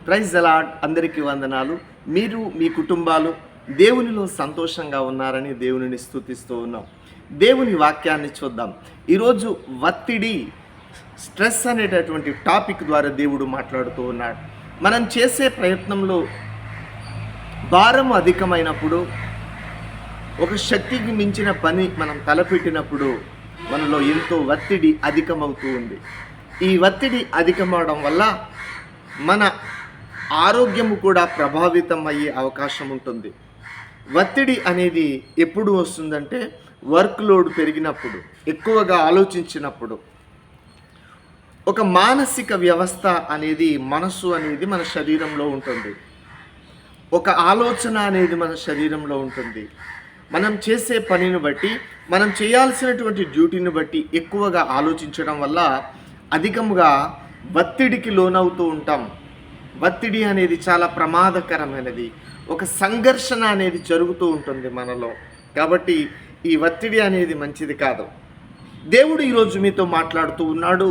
Praise the lord. అందరికీ వందనాలు. మీరు మీ కుటుంబాలు దేవునిలో సంతోషంగా ఉన్నారని దేవునిని స్తుతిస్తూ ఉన్నాం. దేవుని వాక్యాన్ని చూద్దాం. ఈరోజు ఒత్తిడి, స్ట్రెస్ అనేటటువంటి టాపిక్ ద్వారా దేవుడు మాట్లాడుతూ ఉన్నాడు. మనం చేసే ప్రయత్నంలో భారం అధికమైనప్పుడు, ఒక శక్తికి మించిన పని మనం తలపెట్టినప్పుడు మనలో ఎంతో ఒత్తిడి అధికమవుతూ ఉంది. ఈ ఒత్తిడి అధికమవడం వల్ల మన ఆరోగ్యము కూడా ప్రభావితం అయ్యే అవకాశం ఉంటుంది. ఒత్తిడి అనేది ఎప్పుడు వస్తుందంటే వర్క్ లోడ్ పెరిగినప్పుడు, ఎక్కువగా ఆలోచించినప్పుడు. ఒక మానసిక వ్యవస్థ అనేది, మనసు అనేది మన శరీరంలో ఉంటుంది. ఒక ఆలోచన అనేది మన శరీరంలో ఉంటుంది. మనం చేసే పనిని బట్టి, మనం చేయాల్సినటువంటి డ్యూటీని బట్టి ఎక్కువగా ఆలోచించడం వల్ల అధికంగా ఒత్తిడికి లోనవుతూ ఉంటాం. ఒత్తిడి అనేది చాలా ప్రమాదకరమైనది. ఒక సంఘర్షణ అనేది జరుగుతూ ఉంటుంది మనలో. కాబట్టి ఈ ఒత్తిడి అనేది మంచిది కాదు. దేవుడు ఈరోజు మీతో మాట్లాడుతూ ఉన్నాడు.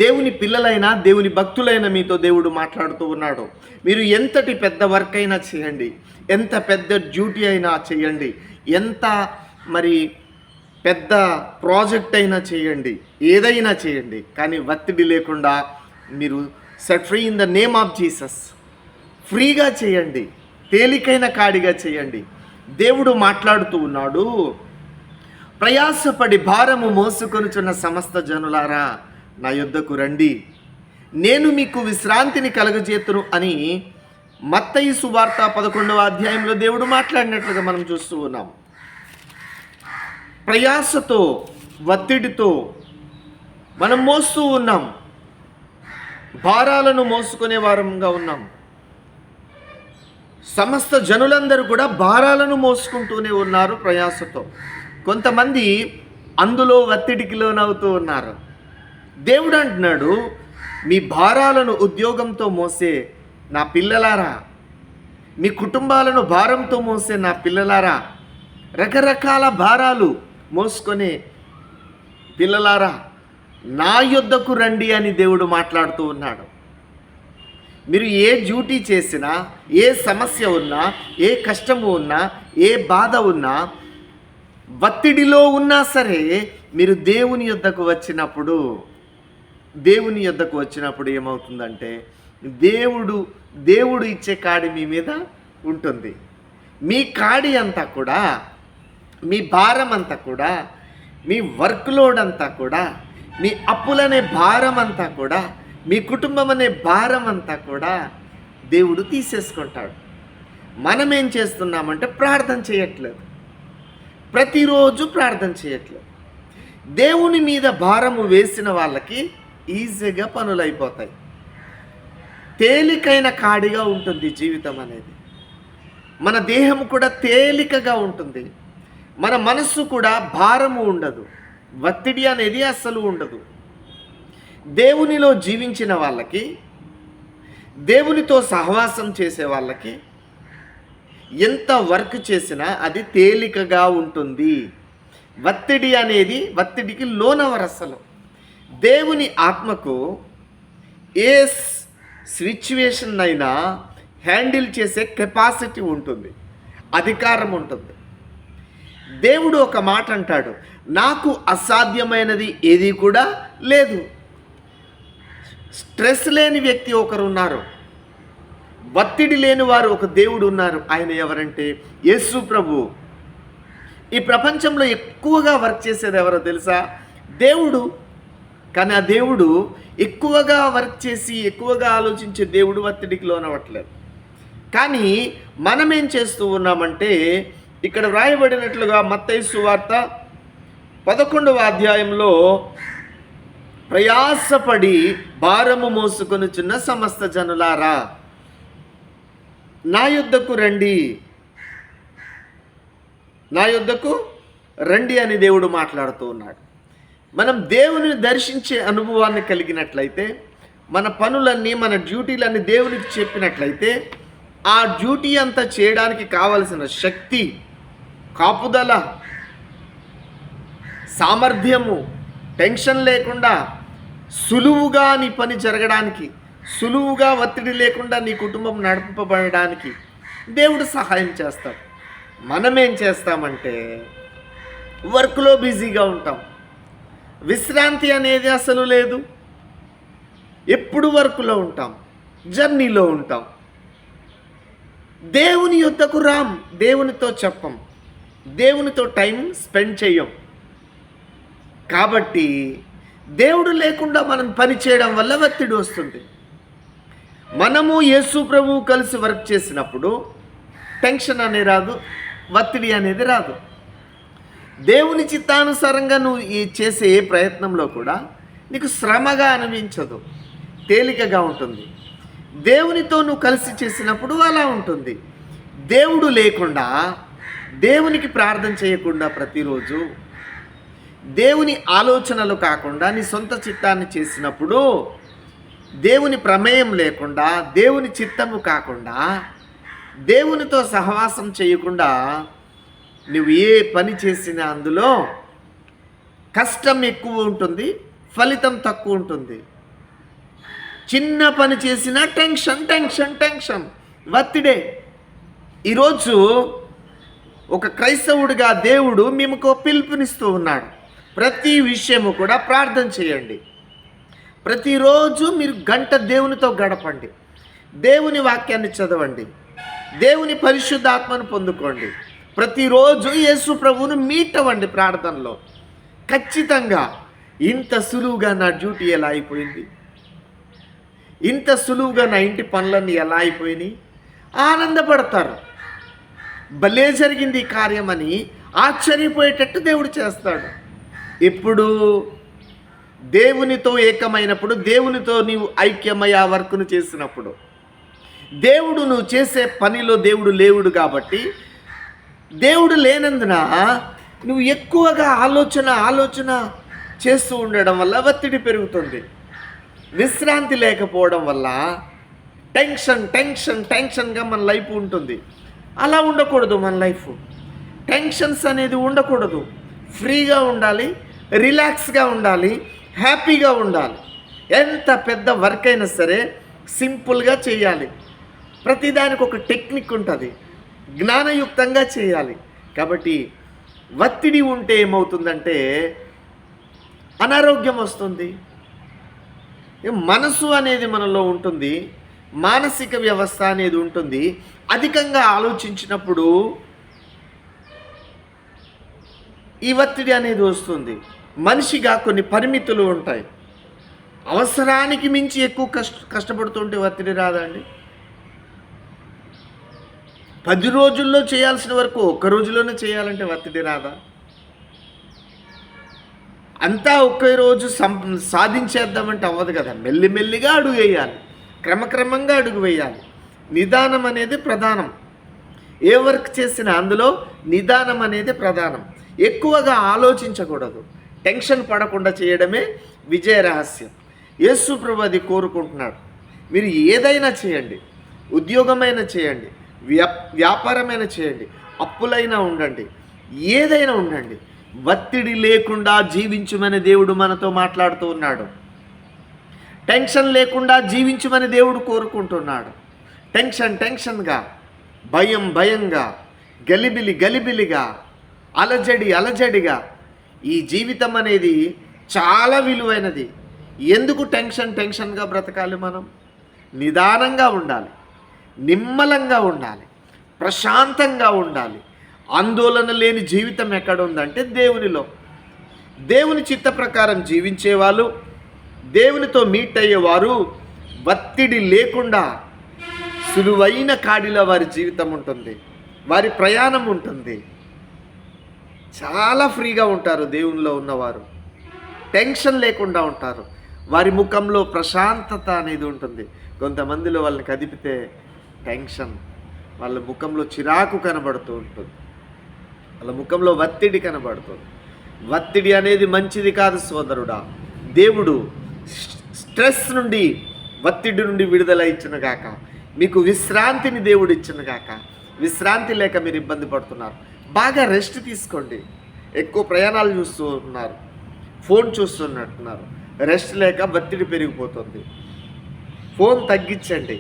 దేవుని పిల్లలైనా, దేవుని భక్తులైన మీతో దేవుడు మాట్లాడుతూ ఉన్నాడు. మీరు ఎంతటి పెద్ద వర్క్ అయినా చేయండి, ఎంత పెద్ద డ్యూటీ అయినా చేయండి, ఎంత పెద్ద ప్రాజెక్ట్ అయినా చేయండి, ఏదైనా చేయండి, కానీ ఒత్తిడి లేకుండా మీరు set free in the name of Jesus. ఫ్రీగా చేయండి, తేలికైన కాడిగా చేయండి. దేవుడు మాట్లాడుతూ ఉన్నాడు. ప్రయాసపడి భారము మోసుకొనుచున్న సమస్త జనులారా నా యొద్దకు రండి, నేను మీకు విశ్రాంతిని కలుగజేతును అని మత్తయి సువార్త 11వ అధ్యాయంలో దేవుడు మాట్లాడినట్లుగా మనం చూస్తూ ఉన్నాం. ప్రయాసతో, ఒత్తిడితో మనం మోస్తూ ఉన్నాం. భారాలను మోసుకునే వారంగా ఉన్నాం. సమస్త జనులందరూ కూడా భారాలను మోసుకుంటూనే ఉన్నారు ప్రయాసతో. కొంతమంది అందులో ఒత్తిడికి లోనవుతూ ఉన్నారు. దేవుడు అంటున్నాడు, మీ భారాలను ఉద్యోగంతో మోసే నా పిల్లలారా, మీ కుటుంబాలను భారంతో మోసే నా పిల్లలారా, రకరకాల భారాలు మోసుకొని పిల్లలారా నా యొద్దకు రండి అని దేవుడు మాట్లాడుతూ ఉన్నాడు. మీరు ఏ డ్యూటీ చేసినా, ఏ సమస్య ఉన్నా, ఏ కష్టము ఉన్నా, ఏ బాధ ఉన్నా, ఒత్తిడిలో ఉన్నా సరే, మీరు దేవుని యొద్దకు వచ్చినప్పుడు ఏమవుతుందంటే దేవుడు ఇచ్చే కాడి మీ మీద ఉంటుంది. మీ కాడి అంతా కూడా, మీ భారం అంతా కూడా, మీ వర్క్ లోడ్ అంతా కూడా, మీ అప్పులనే భారం అంతా కూడా, మీ కుటుంబం అనే భారం అంతా కూడా దేవుడు తీసేసుకుంటాడు. మనం ఏం చేస్తున్నామంటే ప్రార్థన చేయట్లేదు, ప్రతిరోజు ప్రార్థన చేయట్లేదు. దేవుని మీద భారము వేసిన వాళ్ళకి ఈజీగా పనులు అయిపోతాయి. తేలికైన కాడిగా ఉంటుంది జీవితం అనేది. మన దేహం కూడా తేలికగా ఉంటుంది. మన మనస్సు కూడా భారము ఉండదు, ఒత్తిడి అనేది అస్సలు ఉండదు. దేవునిలో జీవించిన వాళ్ళకి, దేవునితో సహవాసం చేసే వాళ్ళకి ఎంత వర్క్ చేసినా అది తేలికగా ఉంటుంది. ఒత్తిడికి లోనవరు అసలు. దేవుని ఆత్మకు ఏ సిచ్యువేషన్ అయినా హ్యాండిల్ చేసే కెపాసిటీ ఉంటుంది, అధికారం ఉంటుంది. దేవుడు ఒక మాట అంటాడు, నాకు అసాధ్యమైనది ఏది కూడా లేదు. స్ట్రెస్ లేని వ్యక్తి ఒకరు ఉన్నారు, ఒత్తిడి లేని వారు ఒక దేవుడు ఉన్నారు. ఆయన ఎవరంటే యేసు ప్రభు. ఈ ప్రపంచంలో ఎక్కువగా వర్క్ చేసేది ఎవరో తెలుసా? దేవుడు. కానీ ఆ దేవుడు ఎక్కువగా వర్క్ చేసి, ఎక్కువగా ఆలోచించే దేవుడు ఒత్తిడికి లోనవ్వట్లేదు. కానీ మనం ఏం చేస్తూ ఉన్నామంటే, ఇక్కడ వ్రాయబడినట్లుగా మత్తయి సువార్త 11వ అధ్యాయంలో, ప్రయాసపడి భారము మోసుకొనుచున్న సమస్త జనులారా నా యొద్దకు రండి అని దేవుడు మాట్లాడుతూ ఉన్నాడు. మనం దేవుని దర్శించే అనుభవాన్ని కలిగినట్లయితే, మన పనులన్నీ, మన డ్యూటీలన్నీ దేవునికి చెప్పినట్లయితే, ఆ డ్యూటీ అంతా చేయడానికి కావలసిన శక్తి, కాపుదల, సామర్థ్యము, టెన్షన్ లేకుండా సులువుగా నీ పని జరగడానికి, సులువుగా ఒత్తిడి లేకుండా నీ కుటుంబం నడపబడడానికి దేవుడు సహాయం చేస్తాడు. మనమేం చేస్తామంటే వర్క్లో బిజీగా ఉంటాం. విశ్రాంతి అనేది అసలు లేదు. ఎప్పుడు వర్క్లో ఉంటాం, జర్నీలో ఉంటాం. దేవుని యొద్దకు రాం, దేవునితో చెప్పం, దేవునితో టైం స్పెండ్ చెయ్యం. కాబట్టి దేవుడు లేకుండా మనం పని చేయడం వల్ల ఒత్తిడి వస్తుంది. మనము యేసు ప్రభువు కలిసి వర్క్ చేసినప్పుడు టెన్షన్ అనేది రాదు, ఒత్తిడి అనేది రాదు. దేవుని చిత్తానుసారంగా నువ్వు చేసే ఏ ప్రయత్నంలో కూడా నీకు శ్రమగా అనిపించదు, తేలికగా ఉంటుంది. దేవునితో నువ్వు కలిసి చేసినప్పుడు అలా ఉంటుంది. దేవుడు లేకుండా, దేవునికి ప్రార్థన చేయకుండా ప్రతిరోజు దేవుని ఆలోచనలు కాకుండా నీ సొంత చిత్తాన్ని చేసినప్పుడు, దేవుని ప్రమేయం లేకుండా, దేవుని చిత్తము కాకుండా, దేవునితో సహవాసం చేయకుండా నువ్వు ఏ పని చేసినా అందులో కష్టం ఎక్కువ ఉంటుంది, ఫలితం తక్కువ ఉంటుంది. చిన్న పని చేసినా టెన్షన్ టెన్షన్ టెన్షన్, ఒత్తిడే. ఈరోజు ఒక క్రైస్తవుడిగా దేవుడు మీకు పిలుపునిస్తూ ఉన్నాడు. ప్రతి విషయము కూడా ప్రార్థన చేయండి. ప్రతిరోజు మీరు గంట దేవునితో గడపండి. దేవుని వాక్యాన్ని చదవండి. దేవుని పరిశుద్ధాత్మను పొందుకోండి. ప్రతిరోజు యేసు ప్రభువును మీట్ అవ్వండి ప్రార్థనలో. ఖచ్చితంగా ఇంత సులువుగా నా డ్యూటీ ఎలా అయిపోయింది, ఇంత సులువుగా నా ఇంటి పనులన్నీ ఎలా అయిపోయినాయి ఆనందపడతారు. భలే జరిగింది ఈ కార్యమని ఆశ్చర్యపోయేటట్టు దేవుడు చేస్తాడు. ఎప్పుడు దేవునితో ఏకమైనప్పుడు, దేవునితో నీవు ఐక్యమై ఆ వర్క్ను చేసినప్పుడు, దేవుడు నువ్వు చేసే పనిలో దేవుడు లేవుడు కాబట్టి, దేవుడు లేనందున నువ్వు ఎక్కువగా ఆలోచన చేస్తూ ఉండడం వల్ల ఒత్తిడి పెరుగుతుంది. విశ్రాంతి లేకపోవడం వల్ల టెన్షన్గా మన లైఫ్ ఉంటుంది. అలా ఉండకూడదు. మన లైఫ్ టెన్షన్స్ అనేది ఉండకూడదు. ఫ్రీగా ఉండాలి, రిలాక్స్గా ఉండాలి, హ్యాపీగా ఉండాలి. ఎంత పెద్ద వర్క్ అయినా సరే సింపుల్గా చేయాలి. ప్రతిదానికి ఒక టెక్నిక్ ఉంటుంది, జ్ఞానయుక్తంగా చేయాలి. కాబట్టి ఒత్తిడి ఉంటే ఏమవుతుందంటే అనారోగ్యం వస్తుంది. మనసు అనేది మనలో ఉంటుంది, మానసిక వ్యవస్థ అనేది ఉంటుంది. అధికంగా ఆలోచించినప్పుడు ఈ ఒత్తిడి అనేది వస్తుంది. మనిషిగా కొన్ని పరిమితులు ఉంటాయి. అవసరానికి మించి ఎక్కువ కష్టపడుతుంటే ఒత్తిడి రాదండి. 10 రోజుల్లో చేయాల్సిన వరకు ఒక్క రోజులోనే చేయాలంటే ఒత్తిడి రాదా? అంతా ఒకే రోజు సాధించేద్దామంటే అవ్వదు కదా. మెల్లిమెల్లిగా అడుగు వేయాలి, క్రమక్రమంగా అడుగు వేయాలి. నిదానం అనేది ప్రధానం. ఏ వర్క్ చేసినా అందులో నిదానం అనేది ప్రధానం. ఎక్కువగా ఆలోచించకూడదు, టెన్షన్ పడకుండా చేయడమే విజయ రహస్యం. యేసు ప్రభు అది కోరుకుంటున్నాడు. మీరు ఏదైనా చేయండి, ఉద్యోగమైనా చేయండి, వ్యాపారమైనా చేయండి, అప్పులైనా ఉండండి, ఏదైనా ఉండండి, ఒత్తిడి లేకుండా జీవించుమని దేవుడు మనతో మాట్లాడుతూ ఉన్నాడు. టెన్షన్ లేకుండా జీవించుమని దేవుడు కోరుకుంటున్నాడు. టెన్షన్గా, భయంగా, గలిబిలిగా, అలజడిగా ఈ జీవితం అనేది చాలా విలువైనది. ఎందుకు టెన్షన్గా బ్రతకాలి? మనం నిదానంగా ఉండాలి, నిమ్మలంగా ఉండాలి, ప్రశాంతంగా ఉండాలి. ఆందోళన లేని జీవితం ఎక్కడ ఉందంటే దేవునిలో. దేవుని చిత్త ప్రకారం జీవించేవాళ్ళు, దేవునితో మీట్ అయ్యేవారు ఒత్తిడి లేకుండా సులువైన కాడిలో వారి జీవితం ఉంటుంది, వారి ప్రయాణం ఉంటుంది. చాలా ఫ్రీగా ఉంటారు. దేవునిలో ఉన్నవారు టెన్షన్ లేకుండా ఉంటారు. వారి ముఖంలో ప్రశాంతత అనేది ఉంటుంది. కొంతమందిలో వాళ్ళని కదిపితే టెన్షన్, వాళ్ళ ముఖంలో చిరాకు కనబడుతూ ఉంటుంది, వాళ్ళ ముఖంలో ఒత్తిడి కనబడుతుంది. ఒత్తిడి అనేది మంచిది కాదు సోదరుడా. దేవుడు స్ట్రెస్ నుండి, ఒత్తిడి నుండి విడుదల ఇచ్చిన గాక. మీకు విశ్రాంతిని దేవుడు ఇచ్చిన గాక. విశ్రాంతి లేక మీరు ఇబ్బంది పడుతున్నారు, బాగా రెస్ట్ తీసుకోండి. ఎక్కువ ప్రయాణాలు చూస్తూ ఉన్నారు, ఫోన్ చూస్తున్నట్టున్నారు, రెస్ట్ లేక ఒత్తిడి పెరిగిపోతుంది. ఫోన్ తగ్గించండి,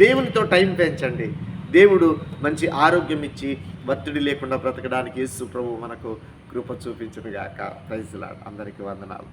దేవునితో టైం పెంచండి. దేవుడు మంచి ఆరోగ్యం ఇచ్చి ఒత్తిడి లేకుండా బ్రతకడానికి యేసు ప్రభు మనకు కృప చూపించును గాక. Praise Lord. అందరికీ వందనాలు.